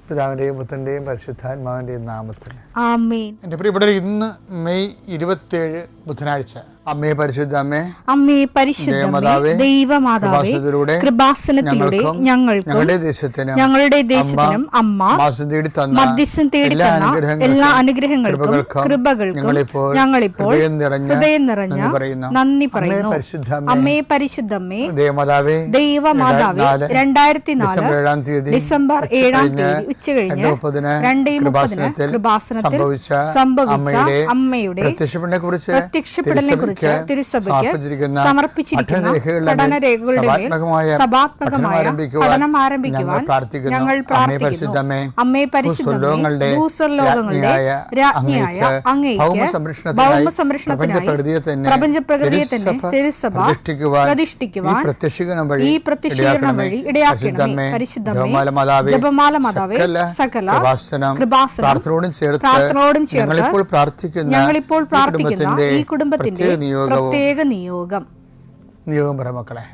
പിതാവിൻ്റെയും പുത്രൻ്റെയും പരിശുദ്ധാത്മാവിൻ്റെയും നാമത്തിൽ ആമേൻ. എൻ്റെ പ്രിയപ്പെട്ടവരെ, ഇന്ന് മെയ് 27 ബുധനാഴ്ച. അമ്മേ പരിശുദ്ധ അമ്മേ, അമ്മേ പരിശുദ്ധമേ, ദൈവമാതാവേ, കൃപാസനത്തിലൂടെ ഞങ്ങൾക്കും ഞങ്ങളുടെ ദേശത്തിനും അമ്മ മധ്യസ്ഥം തേടി തന്ന എല്ലാ അനുഗ്രഹങ്ങൾക്കും കൃപകൾക്കും ഞങ്ങളിപ്പോൾ ഹൃദയം നിറഞ്ഞ നന്ദി പറയുന്നു. അമ്മേ പരിശുദ്ധമേ, ദൈവമാതാവേ, 2004 ഡിസംബർ 7 ഉച്ചകഴിഞ്ഞ് 2:30 കൃപാസനത്തിൽ സംഭവിച്ച അമ്മയുടെ പ്രത്യക്ഷപ്പെടലിനെ കുറിച്ച് തിരുസഭയ്ക്ക് സമർപ്പിച്ചിരിക്കുന്ന പഠനരേഖകളുടെ മേൽ സഭാത്മകമായ പഠനം ആരംഭിക്കുവാൻ ഞങ്ങൾ പ്രാർത്ഥിക്കുന്നു. അമ്മേ പരിശുദ്ധമേ, ഭൂസ്വർലോകങ്ങളുടെ രാജ്ഞിയായ അങ്ങേയ്ക്ക് ഭൗമസംരക്ഷണത്തിനായി പ്രപഞ്ചപ്രകൃതിയെ തന്നെ തിരുസഭ പ്രതിഷ്ഠിക്കുവാൻ ഈ പ്രത്യക്ഷീകരണം വഴി ഇടയാക്കണമേ. പരിശുദ്ധമേ, ജപമാല മാതാവേ, സകല കൃപാസനം പ്രാർത്ഥനയോടും ചേർത്ത് ഞങ്ങളിപ്പോൾ പ്രാർത്ഥിക്കുന്ന ഈ കുടുംബത്തിന്റെ പ്രത്യേക നിയോഗം പറ മക്കളെ.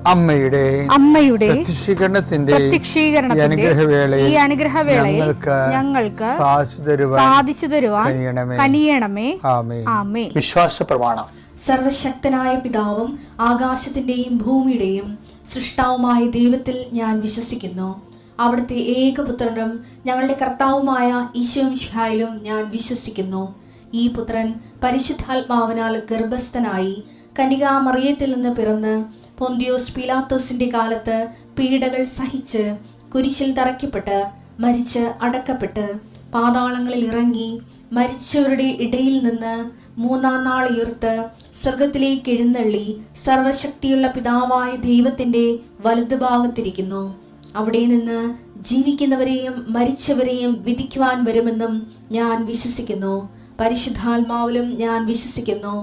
അമ്മയുടെ പ്രത്യക്ഷീകരണത്തിന്റെ ഈ അനുഗ്രഹവേളയിൽ ഞങ്ങൾക്ക് സാധിച്ചു തരുവാൻ കനിയണമേ. ആമേൻ. വിശ്വാസ പ്രമാണം. സർവശക്തനായ പിതാവും ആകാശത്തിന്റെയും ഭൂമിയുടെയും സൃഷ്ടാവുമായ ദൈവത്തിൽ ഞാൻ വിശ്വസിക്കുന്നു. അവിടുത്തെ ഏകപുത്രനും ഞങ്ങളുടെ കർത്താവുമായ ഈശോമിശിഹായിലും ഞാൻ വിശ്വസിക്കുന്നു. ഈ പുത്രൻ പരിശുദ്ധാത്മാവിനാൽ ഗർഭസ്ഥനായി കന്യകാമറിയത്തിൽ നിന്ന് പിറന്ന് പൊന്തിയോസ് പീലാത്തോസിന്റെ കാലത്ത് പീഡകൾ സഹിച്ച് കുരിശിൽ തറയ്ക്കപ്പെട്ട് മരിച്ച് അടക്കപ്പെട്ട് പാതാളങ്ങളിൽ ഇറങ്ങി മരിച്ചവരുടെ ഇടയിൽ നിന്ന് 3-ാം നാൾ ഉയർത്ത് സ്വർഗത്തിലേക്ക് എഴുന്നള്ളി സർവശക്തിയുള്ള പിതാവായ ദൈവത്തിന്റെ വലതുഭാഗത്തിരിക്കുന്നു. അവിടെ നിന്ന് ജീവിക്കുന്നവരെയും മരിച്ചവരെയും വിധിക്കുവാൻ വരുമെന്നും ഞാൻ വിശ്വസിക്കുന്നു. പരിശുദ്ധാത്മാവിലും ഞാൻ വിശ്വസിക്കുന്നു.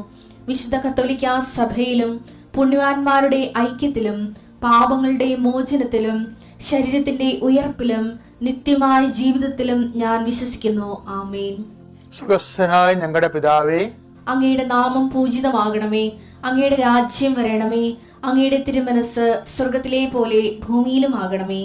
വിശുദ്ധ കത്തോലിക്കാ സഭയിലും പുണ്യവാന്മാരുടെ ഐക്യത്തിലും പാപങ്ങളുടെ മോചനത്തിലും ശരീരത്തിന്റെ ഉയർപ്പിലും നിത്യമായ ജീവിതത്തിലും ഞാൻ വിശ്വസിക്കുന്നു. ആമേൻ. സുഖസ്ഥനായ ഞങ്ങളുടെ പിതാവേ, അങ്ങയുടെ നാമം പൂജിതമാകണമേ. അങ്ങയുടെ രാജ്യം വരണമേ. അങ്ങയുടെ തിരുമനസ് സ്വർഗത്തിലെ പോലെ ഭൂമിയിലും ആകണമേ.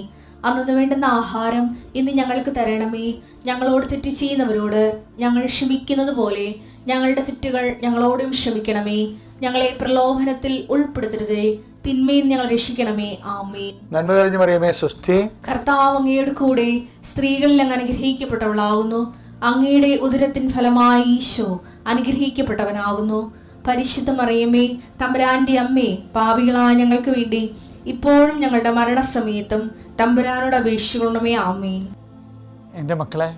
അന്നു വേണ്ടുന്ന ആഹാരം ഇന്ന് ഞങ്ങൾക്ക് തരണമേ. ഞങ്ങളോട് തെറ്റ് ചെയ്യുന്നവരോട് ഞങ്ങൾ ക്ഷമിക്കുന്നത് പോലെ ഞങ്ങളുടെ തെറ്റുകൾ ഞങ്ങളോടും ക്ഷമിക്കണമേ. ഞങ്ങളെ പ്രലോഭനത്തിൽ ഉൾപ്പെടുത്തരുതേ, തിന്മയിൽ ഞങ്ങൾ രക്ഷിക്കണമേ. ആമേൻ. നന്മ നിറഞ്ഞ മറിയമേ, സ്വസ്തി. കർത്താവ് അങ്ങയുടെ കൂടെ സ്ത്രീകളിൽ അങ്ങ് അനുഗ്രഹിക്കപ്പെട്ടവളാകുന്നു. അങ്ങയുടെ ഉദരത്തിൻ ഫലമായി ഈശോ അനുഗ്രഹിക്കപ്പെട്ടവനാകുന്നു. പരിശുദ്ധ മറിയമേ, തമ്പുരാന്റെ അമ്മേ, പാപികളായ ഞങ്ങൾക്ക് വേണ്ടി ഇപ്പോഴും ഞങ്ങളുടെ മരണസമയത്തും തമ്പുരാനോട് അപേക്ഷിക്കണമേ. ആമേൻ. എൻ്റെ മക്കളെ,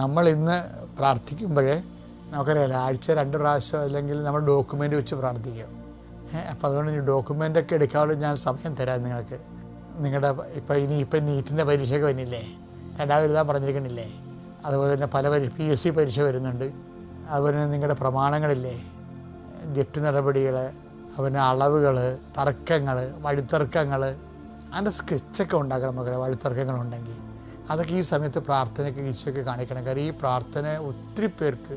നമ്മൾ ഇന്ന് പ്രാർത്ഥിക്കുമ്പോഴേ നമുക്കറിയാലോ, ആഴ്ച 2 പ്രാവശ്യം അല്ലെങ്കിൽ നമ്മൾ ഡോക്യുമെൻ്റ് വെച്ച് പ്രാർത്ഥിക്കും. അപ്പോൾ അതുകൊണ്ട് ഈ ഡോക്യുമെൻ്റൊക്കെ എടുക്കാനുള്ള ഞാൻ സമയം തരാം നിങ്ങൾക്ക്. നിങ്ങളുടെ ഇപ്പം നീറ്റിൻ്റെ പരീക്ഷയൊക്കെ വരുന്നില്ലേ, 2 എഴുതാൻ പറഞ്ഞിരിക്കണില്ലേ. അതുപോലെ തന്നെ പല PSC പരീക്ഷ വരുന്നുണ്ട്. അതുപോലെ തന്നെ നിങ്ങളുടെ പ്രമാണങ്ങളില്ലേ, ജപ്തി നടപടികൾ, അതുപോലെ അളവുകൾ, തർക്കങ്ങൾ, വഴിത്തർക്കങ്ങൾ, അതിൻ്റെ സ്കെച്ചൊക്കെ ഉണ്ടാക്കണം മക്കളെ. വഴിത്തർക്കങ്ങളുണ്ടെങ്കിൽ അതൊക്കെ ഈ സമയത്ത് പ്രാർത്ഥനയ്ക്ക് ഈശോയ്ക്ക് കാണിക്കണം. കാര്യം ഈ പ്രാർത്ഥന ഒത്തിരി പേർക്ക്,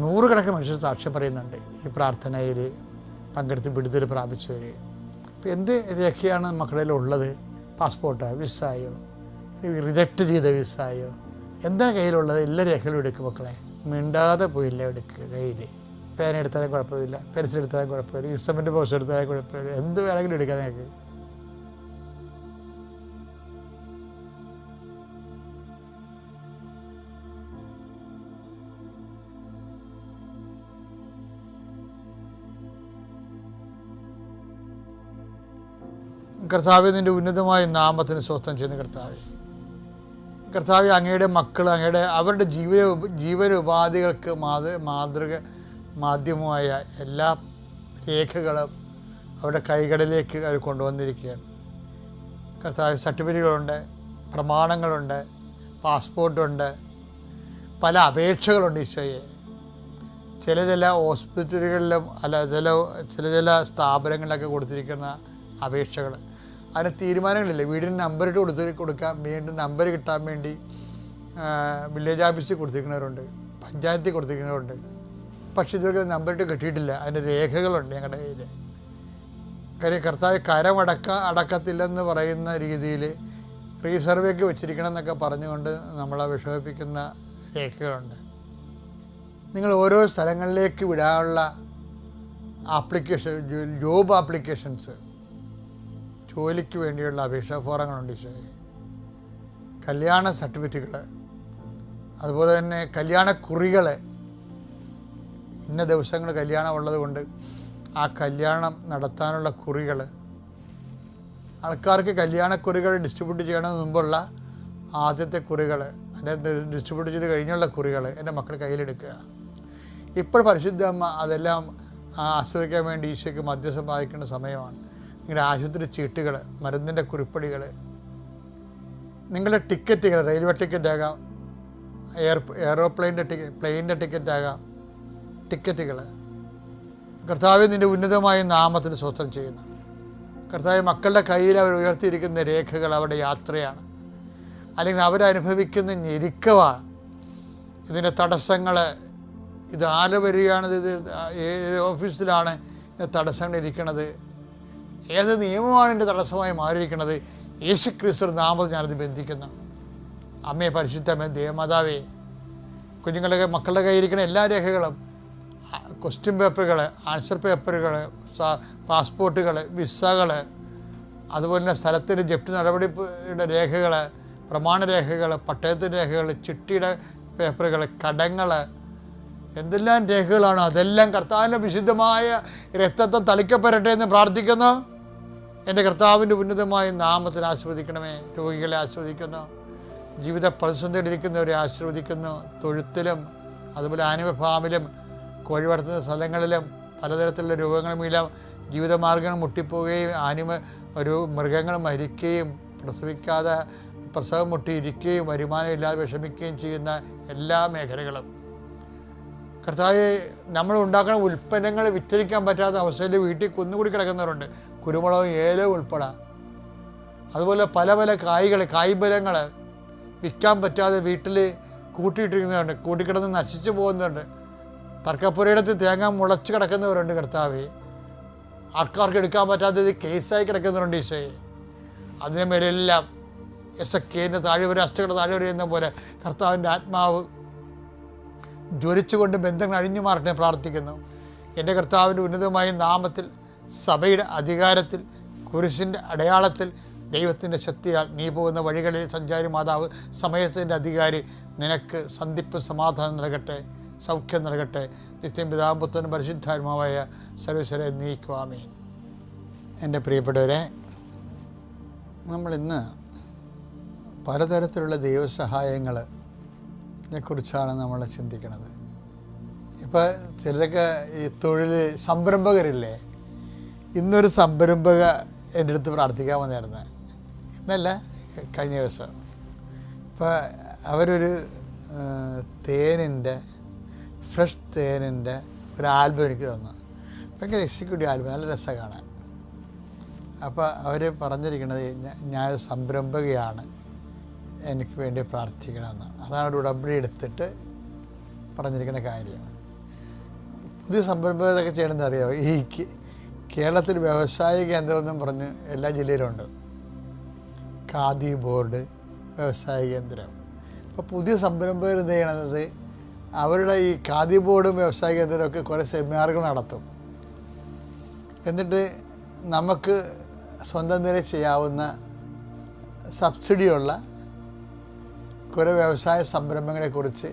100 കണക്കിന് മനുഷ്യർ സാക്ഷ്യം പറയുന്നുണ്ട് ഈ പ്രാർത്ഥനയിൽ പങ്കെടുത്ത് വിടുതൽ പ്രാപിച്ചവർ. ഇപ്പോൾ എന്ത് രേഖയാണ് മക്കളിൽ ഉള്ളത്? പാസ്പോർട്ടോ, വിസയോ, റിജക്റ്റ് ചെയ്ത വിസയോ, എന്താ കയ്യിലുള്ളത്? എല്ലാ രേഖകളും എടുക്കും മക്കളെ. മിണ്ടാതെ പോയില്ല എടുക്കുക. കയ്യിൽ പേന എടുത്താലും കുഴപ്പമില്ല, പെൻസിൽ എടുത്താലും കുഴപ്പമില്ല, ഇൻസ്ട്രുമെൻ്റ് ബോക്സ് എടുത്താലും കുഴപ്പമില്ല, എന്ത് വേണമെങ്കിലും എടുക്കാം നിങ്ങൾക്ക്. കർത്താവെ, നിൻ്റെ ഉന്നതമായ നാമത്തിന് സ്വസ്ഥം ചെയ്യുന്ന കർത്താവെ, അങ്ങയുടെ മക്കൾ അവരുടെ ജീവനോപാധികൾക്ക് മാധ്യമമായ എല്ലാ രേഖകളും അവരുടെ കൈകളിലേക്ക് അവർ കൊണ്ടുവന്നിരിക്കുകയാണ്. കർത്താവ്, സർട്ടിഫിക്കറ്റുകളുണ്ട്, പ്രമാണങ്ങളുണ്ട്, പാസ്പോർട്ടുണ്ട്, പല അപേക്ഷകളുണ്ട് ഈശോയെ. ചില ഹോസ്പിറ്റലുകളിലും ചില സ്ഥാപനങ്ങളിലൊക്കെ കൊടുത്തിരിക്കുന്ന അപേക്ഷകൾ, അതിന് തീരുമാനങ്ങളില്ല. വീടിന് നമ്പറിട്ട് കൊടുക്കാൻ വേണ്ടി, നമ്പർ കിട്ടാൻ വേണ്ടി വില്ലേജ് ഓഫീസിൽ കൊടുത്തിരിക്കുന്നവരുണ്ട്, പഞ്ചായത്തിൽ കൊടുത്തിരിക്കുന്നവരുണ്ട്. പക്ഷേ ഇതൊക്കെ നമ്പറിട്ട് കിട്ടിയിട്ടില്ല. അതിൻ്റെ രേഖകളുണ്ട് ഞങ്ങളുടെ കയ്യിൽ. കാര്യം കർത്താവ് അടക്കത്തില്ലെന്ന് പറയുന്ന രീതിയിൽ റീസർവേക്ക് വെച്ചിരിക്കണം എന്നൊക്കെ പറഞ്ഞുകൊണ്ട് നമ്മളെ വിഷമിപ്പിക്കുന്ന രേഖകളുണ്ട്. നിങ്ങൾ ഓരോ സ്ഥലങ്ങളിലേക്ക് വിടാനുള്ള ജോബ് ആപ്ലിക്കേഷൻസ്, ജോലിക്ക് വേണ്ടിയുള്ള അപേക്ഷാ ഫോറങ്ങളുണ്ട് ഈശോയെ. കല്യാണ സർട്ടിഫിക്കറ്റുകൾ, അതുപോലെ തന്നെ കല്യാണക്കുറികൾ. ഇന്ന ദിവസങ്ങൾ കല്യാണം ഉള്ളത് കൊണ്ട് ആ കല്യാണം നടത്താനുള്ള കുറികൾ, ആൾക്കാർക്ക് കല്യാണക്കുറികൾ ഡിസ്ട്രിബ്യൂട്ട് ചെയ്യണമെന്ന് മുമ്പുള്ള ആദ്യത്തെ കുറികൾ, അതിൻ്റെ ഡിസ്ട്രിബ്യൂട്ട് ചെയ്ത് കഴിഞ്ഞുള്ള കുറികൾ എൻ്റെ മക്കൾ കയ്യിലെടുക്കുക. ഇപ്പോൾ പരിശുദ്ധ അമ്മ അതെല്ലാം ആസ്വദിക്കാൻ വേണ്ടി ഈശോയ്ക്ക് മധ്യസ്ഥം വഹിക്കേണ്ട സമയമാണ്. നിങ്ങളുടെ ആശുപത്രി ചീട്ടുകൾ, മരുന്നിൻ്റെ കുറിപ്പടികൾ, നിങ്ങളുടെ ടിക്കറ്റുകൾ, റെയിൽവേ ടിക്കറ്റാകാം, പ്ലെയിനിൻ്റെ ടിക്കറ്റാകാം, ടിക്കറ്റുകൾ. കർത്താവെ, നിൻ്റെ ഉന്നതമായ നാമത്തിന് സ്വസ്ഥം ചെയ്യുന്നു. കർത്താവ്, മക്കളുടെ കയ്യിൽ അവർ ഉയർത്തിയിരിക്കുന്ന രേഖകൾ അവരുടെ യാത്രയാണ്, അല്ലെങ്കിൽ അവരനുഭവിക്കുന്ന ഞെരുക്കമാണ്. ഇതിൻ്റെ തടസ്സങ്ങൾ, ഇത് ആര് വരികയാണ്, ഇത് ഏത് ഓഫീസിലാണ് തടസ്സങ്ങൾ ഇരിക്കുന്നത്, ഏത് നിയമമാണ് എൻ്റെ തടസ്സമായി മാറിയിരിക്കുന്നത്. യേശുക്രിസ്തു നാമത്തിൽ ഞാനത് ബന്ധിക്കുന്നു. അമ്മയെ, പരിശുദ്ധമേ, ദേവമാതാവേ, കുഞ്ഞുങ്ങളുടെ മക്കളുടെ കയ്യിരിക്കുന്ന എല്ലാ രേഖകളും, ക്വസ്റ്റ്യൻ പേപ്പറുകൾ, ആൻസർ പേപ്പറുകൾ, പാസ്പോർട്ടുകൾ, വിസകൾ, അതുപോലെ തന്നെ സ്ഥലത്തിൻ്റെ ജപ്തി നടപടിയുടെ രേഖകൾ, പ്രമാണരേഖകൾ, പട്ടയത്തിൻ്റെ രേഖകൾ, ചിട്ടിയുടെ പേപ്പറുകൾ, കടങ്ങൾ, എന്തെല്ലാം രേഖകളാണോ അതെല്ലാം കർത്താവിൻ്റെ വിശുദ്ധമായ രക്തത്തെ തളിക്കപ്പെടട്ടെ എന്ന് പ്രാർത്ഥിക്കുന്നു. എൻ്റെ കർത്താവിൻ്റെ ഉന്നതമായ നാമത്തിൽ ആശീർവദിക്കണമേ. രോഗികളെ ആശീർവദിക്കുന്നു, ജീവിത പ്രതിസന്ധിയിലിരിക്കുന്നവരെ ആശീർവദിക്കുന്നു. തൊഴുത്തിലും അതുപോലെ ആനിമൽ ഫാമിലും കോഴി വളർത്തുന്ന സ്ഥലങ്ങളിലും പലതരത്തിലുള്ള രോഗങ്ങൾ മൂലം ജീവിതമാർഗ്ഗങ്ങൾ മുട്ടിപ്പോവുകയും മൃഗങ്ങൾ മരിക്കുകയും പ്രസവിക്കാതെ പ്രസവം മുട്ടിയിരിക്കുകയും വരുമാനമില്ലാതെ വിഷമിക്കുകയും ചെയ്യുന്ന എല്ലാ മേഖലകളും കർത്താവേ, നമ്മൾ ഉണ്ടാക്കുന്ന ഉൽപ്പന്നങ്ങൾ വിറ്റഴിക്കാൻ പറ്റാത്ത അവസ്ഥയിൽ വീട്ടിൽ കുന്നുകൂടി കിടക്കുന്നവരുണ്ട്. കുരുമുളകും ഏലവും ഉൾപ്പെടെ. അതുപോലെ പല കായ്ഫലങ്ങൾ വിൽക്കാൻ പറ്റാതെ വീട്ടിൽ കൂട്ടിയിട്ടിരിക്കുന്നവരുണ്ട്, കൂട്ടിക്കിടന്ന് നശിച്ചു പോകുന്നുണ്ട്. തർക്കപ്പുരയിടത്ത് തേങ്ങ മുളച്ച് കിടക്കുന്നവരുണ്ട്. കർത്താവേ, ആൾക്കാർക്ക് എടുക്കാൻ പറ്റാത്തത് കേസായി കിടക്കുന്നവരുണ്ട്. ഈശോയെ, അതിന് മേലെല്ലാം എസക്കേൻ്റെ താഴ്വര, അസ്ഥികളുടെ താഴ്വര എന്ന പോലെ കർത്താവിൻ്റെ ആത്മാവ് ജ്വലിച്ചുകൊണ്ട് ബന്ധങ്ങൾ അഴിഞ്ഞു മാറട്ടെ പ്രാർത്ഥിക്കുന്നു. എൻ്റെ കർത്താവിൻ്റെ ഉന്നതമായ നാമത്തിൽ, സഭയുടെ അധികാരത്തിൽ, കുരിശിൻ്റെ അടയാളത്തിൽ, ദൈവത്തിൻ്റെ ശക്തിയാൽ നീ പോകുന്ന വഴികളിൽ സഞ്ചാരി മാതാവ്, സമയത്തിൻ്റെ അധികാരി, നിനക്ക് സന്ധിപ്പ് സമാധാനം നൽകട്ടെ, സൗഖ്യം നൽകട്ടെ. നിത്യം പിതാവും പുത്രനും പരിശുദ്ധാത്മാവായ സർവ്വീശ്വരെ നീക്കുവാമേൻ. എൻ്റെ പ്രിയപ്പെട്ടവരെ, നമ്മളിന്ന് പലതരത്തിലുള്ള ദൈവസഹായങ്ങളെ കുറിച്ചാണ് നമ്മൾ ചിന്തിക്കുന്നത്. ഇപ്പോൾ ചിലരൊക്കെ ഈ തൊഴിൽ സംരംഭകരില്ലേ, ഇന്നൊരു സംരംഭക എൻ്റെ അടുത്ത് പ്രാർത്ഥിക്കാൻ വന്നായിരുന്നു. ഇന്നല്ല, കഴിഞ്ഞ ദിവസം. ഇപ്പോൾ അവരൊരു ഫ്രഷ് തേനിൻ്റെ ഒരു ആൽബം എനിക്ക് തന്നു. ഭയങ്കര എക്സിക്യൂട്ടീവ് ആൽബം, നല്ല രസമാണ് കാണാൻ. അപ്പോൾ അവർ പറഞ്ഞിരിക്കുന്നത്, ഞാൻ സംരംഭകയാണ്, എനിക്ക് വേണ്ടി പ്രാർത്ഥിക്കണമെന്ന്. അതാണ് ഒരു ഉടമ്പടി എടുത്തിട്ട് പറഞ്ഞിരിക്കുന്ന കാര്യം. പുതിയ സംരംഭകരൊക്കെ ചെയ്യണമെന്ന് അറിയാമോ? ഈ കേരളത്തിൽ വ്യവസായ കേന്ദ്രമെന്നും പറഞ്ഞ് എല്ലാ ജില്ലയിലുണ്ട്. ഖാദി ബോർഡ്, വ്യവസായ കേന്ദ്രം. അപ്പോൾ പുതിയ സംരംഭകർ എന്ത് ചെയ്യണത്, അവരുടെ ഈ ഖാദി ബോർഡും വ്യവസായ കേന്ദ്രമൊക്കെ കുറേ സെമിനാറുകൾ നടത്തും. എന്നിട്ട് നമുക്ക് സ്വന്തം നിലയിൽ ചെയ്യാവുന്ന സബ്സിഡിയുള്ള കുറേ വ്യവസായ സംരംഭങ്ങളെക്കുറിച്ച്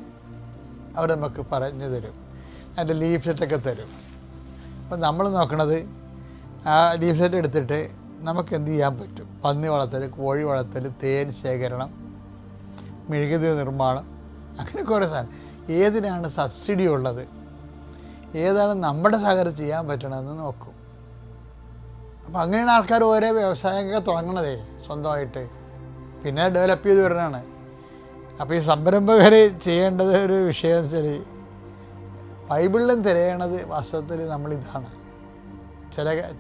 അവർ നമുക്ക് പറഞ്ഞു തരും. അതിൻ്റെ ലീഫ്ലെറ്റൊക്കെ തരും. അപ്പം നമ്മൾ നോക്കണത്, ആ ലീഫ്ലെറ്റ് എടുത്തിട്ട് നമുക്ക് എന്ത് ചെയ്യാൻ പറ്റും? പന്നി വളർത്തൽ, കോഴി വളർത്തൽ, തേൻ ശേഖരണം, മെഴുകുതിരി നിർമ്മാണം, അങ്ങനെ കുറേ സാധനം. ഏതിനാണ് സബ്സിഡി ഉള്ളത്, ഏതാണ് നമ്മുടെ സഹകരണം ചെയ്യാൻ പറ്റണമെന്ന് നോക്കും. അപ്പോൾ അങ്ങനെയാണ് ആൾക്കാർ ഓരോ വ്യവസായമൊക്കെ തുടങ്ങണതേ സ്വന്തമായിട്ട്, പിന്നെ ഡെവലപ്പ് ചെയ്ത് വരുന്നതാണ്. അപ്പോൾ ഈ സംരംഭകർ ചെയ്യേണ്ടത് ഒരു വിഷയം എന്ന് വെച്ചാൽ, ബൈബിളിലും തിരയണത് വാസ്തവത്തിൽ നമ്മളിതാണ്.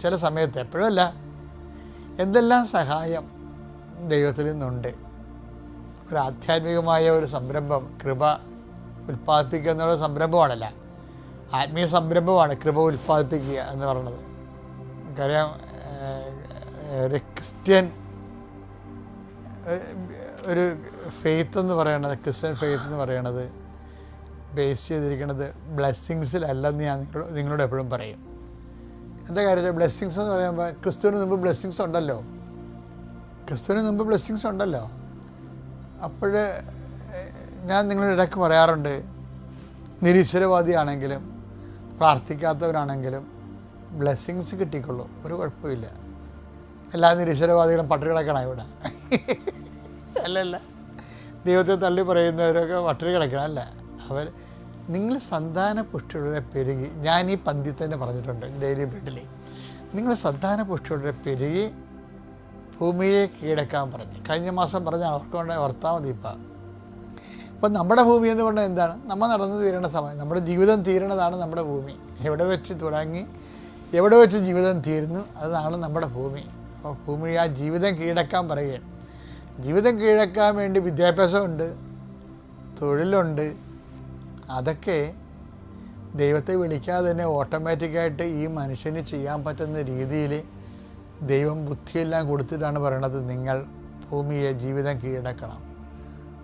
ചില സമയത്ത്, എപ്പോഴുമല്ല, എന്തെല്ലാം സഹായം ദൈവത്തിൽ നിന്നുണ്ട്. ഒരു ആധ്യാത്മികമായ ഒരു സംരംഭം, കൃപ ഉൽപ്പാദിപ്പിക്കുക എന്നുള്ള സംരംഭമാണല്ല, ആത്മീയ സംരംഭമാണ് കൃപ ഉൽപ്പാദിപ്പിക്കുക എന്ന് പറയുന്നത്. നമുക്കറിയാം, ഒരു ക്രിസ്ത്യൻ ഒരു ഫെയ്ത്ത് എന്ന് പറയണത്, ക്രിസ്ത്യൻ ഫെയ്ത്ത് എന്ന് പറയണത് ബേസ് ചെയ്തിരിക്കുന്നത് ബ്ലെസ്സിങ്സിലല്ലെന്ന് ഞാൻ നിങ്ങളോട് എപ്പോഴും പറയും. എന്താ കാര്യത്തിൽ ബ്ലെസ്സിങ്സ് എന്ന് പറയുമ്പോൾ, ക്രിസ്തുവിന് മുമ്പ് ബ്ലെസ്സിങ്സ് ഉണ്ടല്ലോ, അപ്പോൾ ഞാൻ നിങ്ങളുടെ ഇടയ്ക്ക് പറയാറുണ്ട്, നിരീശ്വരവാദിയാണെങ്കിലും പ്രാർത്ഥിക്കാത്തവരാണെങ്കിലും ബ്ലെസ്സിങ്സ് കിട്ടിക്കൊള്ളൂ, ഒരു കുഴപ്പമില്ല. എല്ലാ നിരീശ്വരവാദികളും പട്ടിണി കിടക്കണം ഇവിടെ, അല്ലല്ല, ദൈവത്തെ തള്ളി പറയുന്നവരൊക്കെ പട്ടിണി കിടക്കണം, അല്ല. നിങ്ങൾ സന്താന പുഷ്ടിയുടെ പെരുകി, ഞാൻ ഈ പന്തിയിൽ തന്നെ പറഞ്ഞിട്ടുണ്ട് ഡെയിലി ബ്രെഡിൽ, നിങ്ങൾ സന്താന പുഷ്ടിയുടെ പെരുകി ഭൂമിയെ കീഴടക്കാൻ പറഞ്ഞു. കഴിഞ്ഞ മാസം പറഞ്ഞാൽ അവർക്കൊണ്ട് ഓർത്താൽ മതി. ഇപ്പം നമ്മുടെ ഭൂമി എന്ന് പറഞ്ഞാൽ എന്താണ്? നമ്മൾ നടന്നു തീരണ സമയം, നമ്മുടെ ജീവിതം തീരണതാണ് നമ്മുടെ ഭൂമി. എവിടെ വെച്ച് തുടങ്ങി എവിടെ വെച്ച് ജീവിതം തീരുന്നു, അതാണ് നമ്മുടെ ഭൂമി. അപ്പോൾ ഭൂമി ആ ജീവിതം കീഴടക്കാൻ പറയുകയാണ്. ജീവിതം കീഴടക്കാൻ വേണ്ടി വിദ്യാഭ്യാസമുണ്ട്, തൊഴിലുണ്ട്. അതൊക്കെ ദൈവത്തെ വിളിക്കാതെ തന്നെ ഓട്ടോമാറ്റിക്കായിട്ട് ഈ മനുഷ്യന് ചെയ്യാൻ പറ്റുന്ന രീതിയിൽ ദൈവം ബുദ്ധിയെല്ലാം കൊടുത്തിട്ടാണ് പറയണത്, നിങ്ങൾ ഭൂമിയെ ജീവിതം കീഴടക്കണം,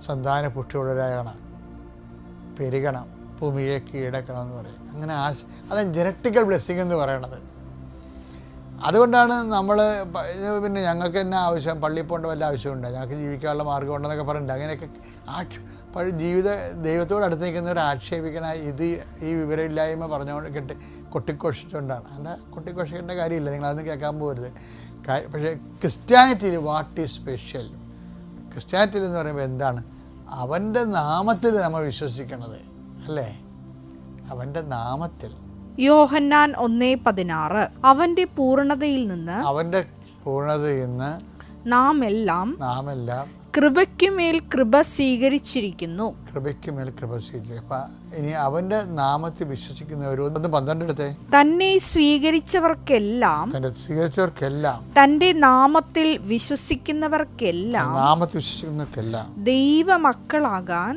സന്താന പുഷ്ടിയുള്ളവരാകണം, പെരുകണം, ഭൂമിയെ കീഴടക്കണം എന്ന് പറയും. അങ്ങനെ അതാണ് ജനറ്റിക്കൽ ബ്ലെസ്സിങ് എന്ന് പറയണത്. അതുകൊണ്ടാണ് നമ്മൾ പിന്നെ ഞങ്ങൾക്ക് തന്നെ ആവശ്യം, പള്ളിയിൽ പോകേണ്ട വല്ല ആവശ്യമുണ്ട്, ഞങ്ങൾക്ക് ജീവിക്കാനുള്ള മാർഗ്ഗം ഉണ്ടെന്നൊക്കെ പറയുന്നുണ്ട്. അങ്ങനെയൊക്കെ ദൈവത്തോട് അടുത്ത് നിൽക്കുന്നവർ ആക്ഷേപിക്കണ ഈ വിവരമില്ലായ്മ പറഞ്ഞുകൊണ്ട് കൊട്ടിഘോഷിച്ചുകൊണ്ടാണ്. അല്ല, കൊട്ടിഘോഷിക്കേണ്ട കാര്യമില്ല, നിങ്ങളതൊന്നും കേൾക്കാൻ പോകരുത്. പക്ഷേ ക്രിസ്ത്യാനിറ്റിയിൽ വാട്ട് ഈസ് സ്പെഷ്യൽ, ക്രിസ്ത്യാനിറ്റിയിൽ എന്ന് പറയുമ്പോൾ എന്താണ്? അവൻ്റെ നാമത്തിൽ നമ്മൾ വിശ്വസിക്കണത്, അല്ലേ? അവൻ്റെ നാമത്തിൽ. യോഹന്നാൻ 1:16 അവന്റെ പൂർണ്ണതയിൽ നിന്ന് നാം എല്ലാം കൃപയ്ക്കുമേൽ കൃപ സ്വീകരിച്ചിരിക്കുന്നു. ഇനി അവന്റെ നാമത്തിൽ വിശ്വസിക്കുന്നവർ 1:12 തന്നെ സ്വീകരിച്ചവർക്കെല്ലാം തന്റെ നാമത്തിൽ വിശ്വസിക്കുന്നവർക്കെല്ലാം ദൈവമക്കളാകാൻ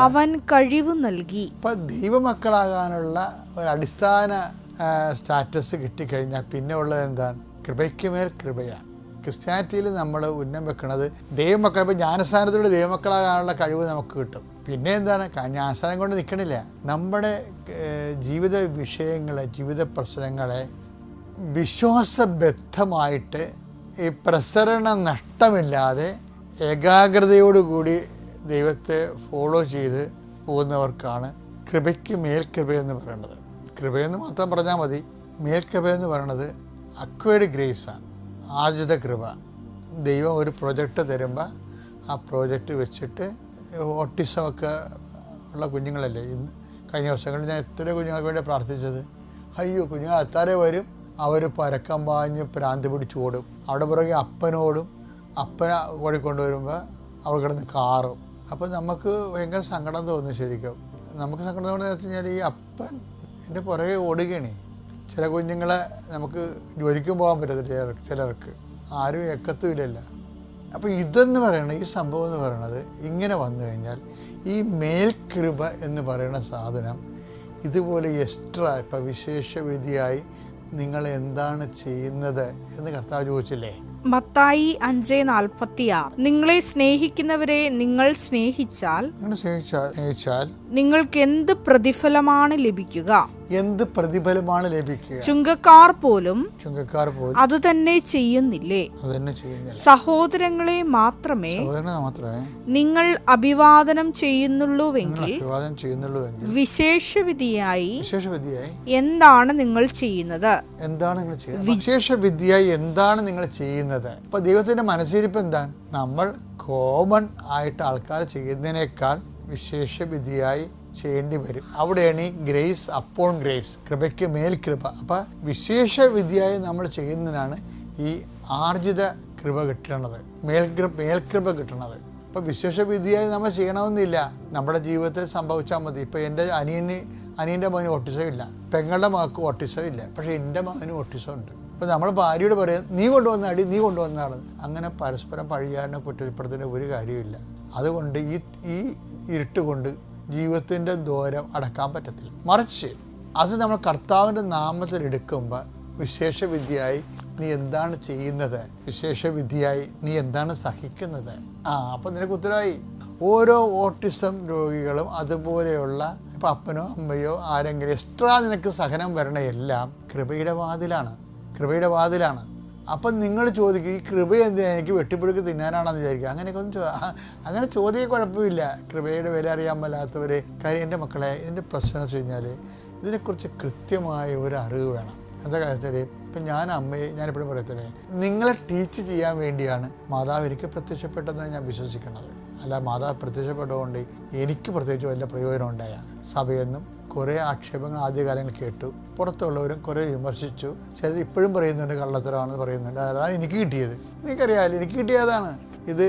അവൻ കഴിവ് നൽകി. ദൈവമക്കളാകാനുള്ള ഒരു അടിസ്ഥാന സ്റ്റാറ്റസ് കിട്ടിക്കഴിഞ്ഞാൽ പിന്നെ ഉള്ളത് എന്താണ്? കൃപയ്ക്കുമേൽ കൃപയാണ്. ക്രിസ്ത്യാനിറ്റിയിൽ നമ്മൾ ഉന്നം വെക്കുന്നത് ദൈവമക്കൾ. ഇപ്പോൾ ജ്ഞാനസ്ഥാനത്തോടെ ദൈവമക്കളാകാനുള്ള കഴിവ് നമുക്ക് കിട്ടും. പിന്നെ എന്താണ്? ജ്ഞാനസ്ഥാനം കൊണ്ട് നിൽക്കണില്ല, നമ്മുടെ ജീവിത വിഷയങ്ങളെ, ജീവിത പ്രശ്നങ്ങളെ വിശ്വാസബദ്ധമായിട്ട് ഈ പ്രസരണ നഷ്ടമില്ലാതെ ഏകാഗ്രതയോടുകൂടി ദൈവത്തെ ഫോളോ ചെയ്ത് പോകുന്നവർക്കാണ് കൃപയ്ക്ക് മേൽകൃപയെന്ന് പറയുന്നത്. കൃപയെന്ന് മാത്രം പറഞ്ഞാൽ മതി. മേൽകൃപയെന്ന് പറയുന്നത് അക്വയർഡ് ഗ്രേസാണ്, ആർജിത കൃപ. ദൈവം ഒരു പ്രൊജക്റ്റ് തരുമ്പോൾ ആ പ്രോജക്റ്റ് വെച്ചിട്ട് ഓട്ടിസമൊക്കെ ഉള്ള കുഞ്ഞുങ്ങളല്ലേ, ഇന്ന് കഴിഞ്ഞ ദിവസങ്ങളിൽ ഞാൻ എത്ര കുഞ്ഞുങ്ങൾക്ക് വേണ്ടി പ്രാർത്ഥിച്ചത്. അയ്യോ, കുഞ്ഞുങ്ങൾ അത്താരെ വരും, അവർ പരക്കം പാഞ്ഞ് ഭ്രാന്തി പിടിച്ച് ഓടും. അവിടെ പുറകെ അപ്പനോടും, അപ്പനെ ഓടിക്കൊണ്ടുവരുമ്പോൾ അവർ കിടന്ന് കാറും. അപ്പോൾ നമുക്ക് ഭയങ്കര സങ്കടം തോന്നും. ശരിക്കും നമുക്ക് സങ്കടം തോന്നുന്നത് വെച്ച് കഴിഞ്ഞാൽ ഈ അപ്പൻ എൻ്റെ പുറകെ ഓടുകയാണ്. ചില കുഞ്ഞുങ്ങളെ നമുക്ക് ജോലിക്കും പോകാൻ പറ്റത്തില്ല, ചിലർക്ക് ആരും എക്കത്തുമില്ലല്ല. അപ്പോൾ ഇതെന്ന് പറയണത്, ഈ സംഭവം എന്ന് പറയണത് ഇങ്ങനെ വന്നു കഴിഞ്ഞാൽ ഈ മേൽകൃപ എന്ന് പറയുന്ന സാധനം ഇതുപോലെ എക്സ്ട്രാ ഇപ്പം വിശേഷവിധിയായി നിങ്ങൾ എന്താണ് ചെയ്യുന്നത് എന്ന് കർത്താവ് ചോദിച്ചില്ലേ? മത്തായി 5:46 നിങ്ങളെ സ്നേഹിക്കുന്നവരെ നിങ്ങൾ സ്നേഹിച്ചാൽ നിങ്ങൾക്ക് എന്ത് പ്രതിഫലമാണ് ലഭിക്കുക? എന്ത് പ്രതിഫലമാണ് ലഭിക്കുക? ചുങ്കക്കാർ പോലും അത് തന്നെ ചെയ്യുന്നില്ലേ? സഹോദരങ്ങളെ മാത്രമേ നിങ്ങൾ അഭിവാദനം ചെയ്യുന്നുള്ളൂവെങ്കിൽ വിശേഷവിധിയായി എന്താണ് നിങ്ങൾ ചെയ്യുന്നത്? വിശേഷവിധിയായി എന്താണ് നിങ്ങൾ ചെയ്യുന്നത്? ഇപ്പൊ ദൈവത്തിന്റെ മനസ്സിരിപ്പ് എന്താണ്? നമ്മൾ കോമൺ ആയിട്ട് ആൾക്കാർ ചെയ്യുന്നതിനേക്കാൾ വിശേഷവിധിയായി ചെയ്യേണ്ടി വരും. അവിടെയാണ് ഈ ഗ്രേസ് അപ്പോൺ ഗ്രേസ്, കൃപയ്ക്ക് മേൽ കൃപ. അപ്പം വിശേഷവിധിയായി നമ്മൾ ചെയ്യുന്നതിനാണ് ഈ ആർജിത കൃപ കിട്ടണത്, മേൽകൃപ കിട്ടണത്. അപ്പം വിശേഷവിധിയായി നമ്മൾ ചെയ്യണമെന്നില്ല, നമ്മുടെ ജീവിതത്തിൽ സംഭവിച്ചാൽ മതി. ഇപ്പം എൻ്റെ അനിയൻ്റെ മകന് ഓട്ടിസം ഇല്ല, പെങ്ങളുടെ മകൾക്ക് ഓട്ടിസം ഇല്ല, പക്ഷേ എൻ്റെ മകന് ഓട്ടിസം ഉണ്ട്. അപ്പം നമ്മൾ ഭാര്യയോട് പറയും, നീ കൊണ്ടുവന്ന അടി നീ കൊണ്ടുവന്നതാണ്. അങ്ങനെ പരസ്പരം പഴിയാനോ കുറ്റപ്പെടുത്തുന്ന ഒരു കാര്യമില്ല. അതുകൊണ്ട് ഈ ഇരുട്ട് കൊണ്ട് ജീവിതത്തിൻ്റെ ദൂരം അടക്കാൻ പറ്റത്തില്ല. മറിച്ച് അത് നമ്മൾ കർത്താവിൻ്റെ നാമത്തിൽ എടുക്കുമ്പോൾ വിശേഷവിധിയായി നീ എന്താണ് ചെയ്യുന്നത്, വിശേഷവിധിയായി നീ എന്താണ് സഹിക്കുന്നത്. അപ്പം നിനക്ക് ഉത്തരവായി. ഓരോ ഓട്ടിസം രോഗികളും അതുപോലെയുള്ള ഇപ്പം അപ്പനോ അമ്മയോ ആരെങ്കിലും എക്സ്ട്രാ നിനക്ക് സഹനം വരണയെല്ലാം കൃപയുടെ വാതിലാണ്. അപ്പം നിങ്ങൾ ചോദിക്കും, ഈ കൃപ എന്തിനാ, എനിക്ക് വെട്ടിപ്പുഴുക്ക് തിന്നാനാണെന്ന് വിചാരിക്കുക. അങ്ങനെ ചോദ്യം കുഴപ്പമില്ല. കൃപയുടെ വില അറിയാൻ മേലാത്തവരെ. കാര്യം എൻ്റെ മക്കളെ, ഇതിൻ്റെ പ്രശ്നം എന്ന് വെച്ച് കഴിഞ്ഞാൽ ഇതിനെക്കുറിച്ച് കൃത്യമായ ഒരു അറിവ് വേണം. എന്താ കാര്യത്തിൽ ഇപ്പം ഞാനെപ്പോഴും പറയത്തില്ലേ, നിങ്ങളെ ടീച്ച് ചെയ്യാൻ വേണ്ടിയാണ് മാതാവ് എനിക്ക് പ്രത്യക്ഷപ്പെട്ടതെന്നാണ് ഞാൻ വിശ്വസിക്കുന്നത്. അല്ല മാതാവ് പ്രത്യക്ഷപ്പെട്ടതുകൊണ്ട് എനിക്ക് പ്രത്യേകിച്ച് വല്ല പ്രയോജനം ഉണ്ടായ. സഭയെന്നും കുറേ ആക്ഷേപങ്ങൾ ആദ്യകാലങ്ങൾ കേട്ടു, പുറത്തുള്ളവരും കുറേ വിമർശിച്ചു. ചിലർ ഇപ്പോഴും പറയുന്നുണ്ട് കള്ളത്തരമാണെന്ന് പറയുന്നുണ്ട്. അതാണ് എനിക്ക് കിട്ടിയത്. നിങ്ങൾക്കറിയാമല്ലോ, എനിക്ക് കിട്ടിയതാണ് ഇത്.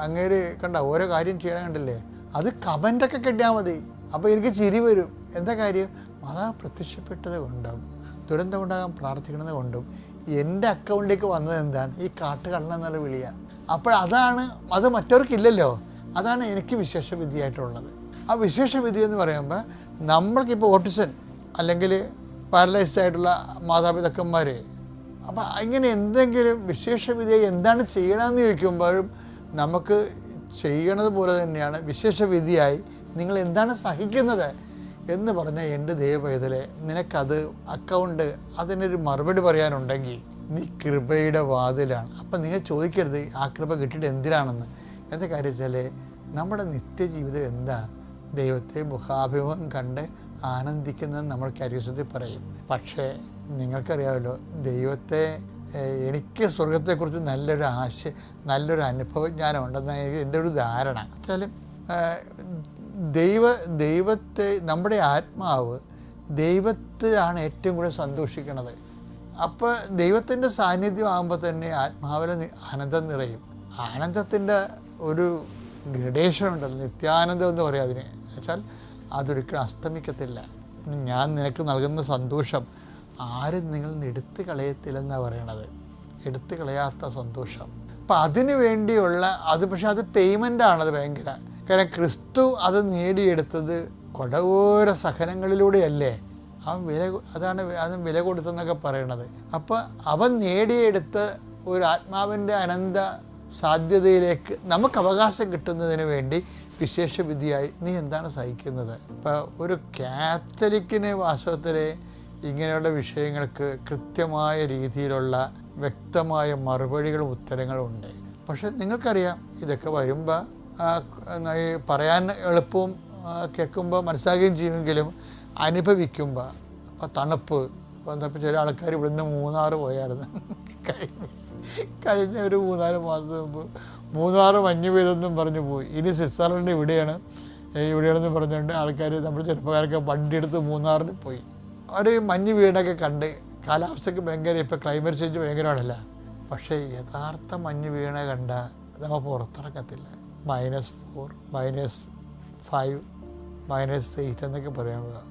അങ്ങേര് കണ്ട ഓരോ കാര്യം ചെയ്യണം കണ്ടില്ലേ, അത് കമൻ്റൊക്കെ കിട്ടിയാൽ മതി. അപ്പോൾ എനിക്ക് ചിരി വരും. എന്താ കാര്യം? മാതാവ് പ്രത്യക്ഷപ്പെട്ടത് കൊണ്ടും ദുരന്തം ഉണ്ടാകാൻ പ്രാർത്ഥിക്കുന്നത് കൊണ്ടും എൻ്റെ അക്കൗണ്ടിലേക്ക് വന്നത് എന്താണ്? ഈ കാട്ടുകള്ളെന്നുള്ള വിളിയാണ്. അപ്പോൾ അത് മറ്റവർക്കില്ലല്ലോ. അതാണ് എനിക്ക് വിശേഷവിധിയായിട്ടുള്ളത്. ആ വിശേഷവിധി എന്ന് പറയുമ്പോൾ നമ്മൾക്കിപ്പോൾ ഓട്ടിസൺ അല്ലെങ്കിൽ പാരലൈസ്ഡ് ആയിട്ടുള്ള മാതാപിതാക്കന്മാർ, അപ്പം ഇങ്ങനെ എന്തെങ്കിലും വിശേഷവിധി എന്താണ് ചെയ്യണമെന്ന് ചോദിക്കുമ്പോഴും നമുക്ക് ചെയ്യണത് പോലെ തന്നെയാണ് വിശേഷവിധിയായി നിങ്ങൾ എന്താണ് സഹിക്കുന്നത് എന്ന് പറഞ്ഞാൽ, എൻ്റെ ദൈവപൈതലെ നിനക്കത് അക്കൗണ്ട് അതിനൊരു മറുപടി പറയാനുണ്ടെങ്കിൽ നീ കൃപയുടെ വാതിലാണ്. അപ്പം നിങ്ങൾ ചോദിക്കരുത് ആ കൃപ കിട്ടിയിട്ട് എന്തിനാണെന്ന്. എന്താ കാര്യത്തിൽ നമ്മുടെ നിത്യജീവിതം എന്താണ്? ദൈവത്തെ മുഖാഭിമുഖം കണ്ട് ആനന്ദിക്കുന്നത് നമ്മൾ കരിസത്തിൽ പറയും. പക്ഷേ നിങ്ങൾക്കറിയാമല്ലോ, ദൈവത്തെ എനിക്ക് സ്വർഗത്തെക്കുറിച്ച് നല്ലൊരു അനുഭവജ്ഞാനം ഉണ്ടെന്ന് എൻ്റെ ഒരു ധാരണ. വെച്ചാലും ദൈവത്തെ നമ്മുടെ ആത്മാവ് ദൈവത്തിലാണ് ഏറ്റവും കൂടുതൽ സന്തോഷിക്കുന്നത്. അപ്പോൾ ദൈവത്തിൻ്റെ സാന്നിധ്യം ആകുമ്പോൾ തന്നെ ആത്മാവിൽ ആനന്ദം നിറയും. ആനന്ദത്തിൻ്റെ ഒരു ഗ്രഡേഷൻ ഉണ്ടല്ലോ, നിത്യാനന്ദം എന്ന് പറയാം അതിന്. വെച്ചാൽ അതൊരിക്കലും അസ്തമിക്കത്തില്ല. ഞാൻ നിനക്ക് നൽകുന്ന സന്തോഷം ആരും നിങ്ങൾ എടുത്തു കളയത്തില്ലെന്നാണ് പറയണത്. എടുത്തു കളയാത്ത സന്തോഷം. അപ്പം അതിന് വേണ്ടിയുള്ള പക്ഷെ അത് പേയ്മെൻ്റാണത് ഭയങ്കര. കാരണം ക്രിസ്തു അത് നേടിയെടുത്തത് കൊടകോര സഹനങ്ങളിലൂടെയല്ലേ. അവൻ വില കൊടുത്തെന്നൊക്കെ പറയണത്. അപ്പോൾ അവൻ നേടിയെടുത്ത ഒരു ആത്മാവിൻ്റെ അനന്ത സാധ്യതയിലേക്ക് നമുക്ക് അവകാശം കിട്ടുന്നതിന് വേണ്ടി വിശേഷവിധിയായി നീ എന്താണ് സഹിക്കുന്നത്? ഇപ്പോൾ ഒരു കാത്തലിക്കിന് വാസ്തവത്തിൽ ഇങ്ങനെയുള്ള വിഷയങ്ങൾക്ക് കൃത്യമായ രീതിയിലുള്ള വ്യക്തമായ മറുപടികളും ഉത്തരങ്ങളും ഉണ്ട്. പക്ഷെ നിങ്ങൾക്കറിയാം, ഇതൊക്കെ വരുമ്പോൾ പറയാൻ എളുപ്പവും കേൾക്കുമ്പോൾ മനസ്സിലാക്കുകയും ചെയ്യുമെങ്കിലും അനുഭവിക്കുമ്പോൾ അപ്പോൾ തണുപ്പ് വന്നപ്പോൾ ചില ആൾക്കാർ ഇവിടുന്ന് മൂന്നാറ് പോയായിരുന്നു. കഴിഞ്ഞ ഒരു 3-4 മാസം മുമ്പ് മൂന്നാറ് മഞ്ഞ് പെയ്തെന്നും പറഞ്ഞു പോയി. ഇനി സ്വിറ്റ്സർലൻഡ് ഇവിടെയാണെന്ന് പറഞ്ഞുകൊണ്ട് ആൾക്കാർ, നമ്മുടെ ചെറുപ്പക്കാരൊക്കെ വണ്ടി എടുത്ത് മൂന്നാറിൽ പോയി. അവർ മഞ്ഞ് വീടൊക്കെ കണ്ട് കാലാവസ്ഥയ്ക്ക് ഭയങ്കര, ഇപ്പോൾ ക്ലൈമറ്റ് ചേഞ്ച് ഭയങ്കരമാണല്ല. പക്ഷേ യഥാർത്ഥ മഞ്ഞ് വീണ കണ്ട നമ്മൾ പുറത്തിറക്കത്തില്ല. -4, -5, -8 എന്നൊക്കെ പറയുമ്പോൾ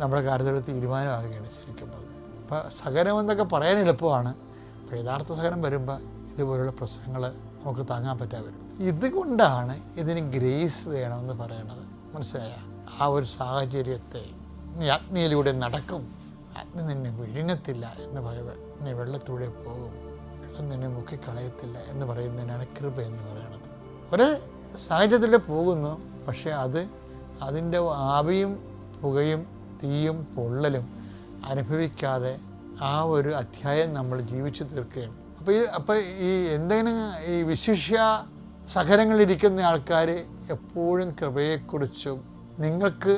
നമ്മുടെ കാര്യത്തോട് തീരുമാനമാകുകയാണ് ശരിക്കും പറഞ്ഞത്. അപ്പോൾ സഹനമെന്നൊക്കെ പറയാൻ എളുപ്പമാണ്. അപ്പോൾ യഥാർത്ഥ സഹനം വരുമ്പോൾ ഇതുപോലുള്ള പ്രശ്നങ്ങൾ നമുക്ക് താങ്ങാൻ പറ്റാതെ വരും. ഇതുകൊണ്ടാണ് ഇതിന് ഗ്രേസ് വേണമെന്ന് പറയണത്. മനസ്സിലായ? ആ ഒരു സാഹചര്യത്തെ നീ അഗ്നിയിലൂടെ നടക്കും, അഗ്നി നിന്നെ വിഴുങ്ങത്തില്ല എന്ന് പറയുമ്പോൾ നീ വെള്ളത്തിലൂടെ പോകും, വെള്ളം നിന്നെ മുക്കിക്കളയത്തില്ല എന്ന് പറയുന്നതിനാണ് കൃപ എന്ന് പറയുന്നത്. ഒരു സാഹചര്യത്തിലൂടെ പോകുന്നു, പക്ഷേ അതിൻ്റെ ആവിയും പുകയും തീയും പൊള്ളലും അനുഭവിക്കാതെ ആ ഒരു അധ്യായം നമ്മൾ ജീവിച്ചു തീർക്കുകയാണ്. അപ്പോൾ ഈ എന്തെങ്കിലും ഈ വിശിഷ്യ സഹനങ്ങളിരിക്കുന്ന ആൾക്കാർ എപ്പോഴും കൃപയെക്കുറിച്ചും നിങ്ങൾക്ക്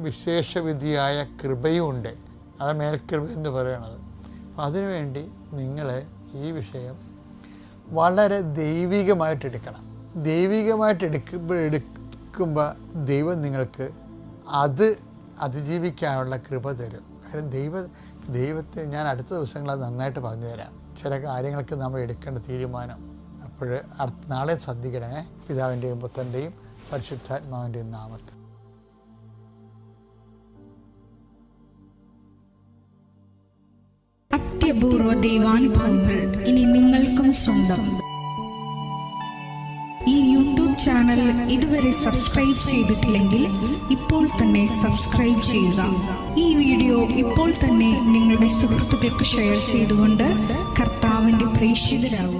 വിശേഷവിധിയായ കൃപയുമുണ്ട്, അത് മേൽകൃപ എന്ന് പറയണത്. അപ്പം അതിനുവേണ്ടി നിങ്ങൾ ഈ വിഷയം വളരെ ദൈവികമായിട്ട് എടുക്കണം. ദൈവികമായിട്ട് എടുക്കുമ്പോൾ ദൈവം നിങ്ങൾക്ക് അത് അതിജീവിക്കാനുള്ള കൃപ തരും. കാര്യം ദൈവത്തെ ഞാൻ അടുത്ത ദിവസങ്ങൾ അത് നന്നായിട്ട് പറഞ്ഞു തരാം. ചില കാര്യങ്ങൾക്ക് നമ്മൾ എടുക്കേണ്ട തീരുമാനം. അപ്പോൾ നാളെ ശ്രദ്ധിക്കണേ. പിതാവിൻ്റെയും പുത്രൻ്റെയും പരിശുദ്ധാത്മാവിൻ്റെയും നാമത്തിൽ. അത്യപൂർവ ദൈവാനുഭവങ്ങൾ ഇനി നിങ്ങൾക്കും സ്വന്തം. ഈ യൂട്യൂബ് ചാനൽ ഇതുവരെ സബ്സ്ക്രൈബ് ചെയ്തിട്ടില്ലെങ്കിൽ ഇപ്പോൾ തന്നെ സബ്സ്ക്രൈബ് ചെയ്യുക. ഈ വീഡിയോ ഇപ്പോൾ തന്നെ നിങ്ങളുടെ സുഹൃത്തുക്കൾക്ക് ഷെയർ ചെയ്തുകൊണ്ട് കർത്താവിൻ്റെ പ്രേക്ഷിതരാകുക.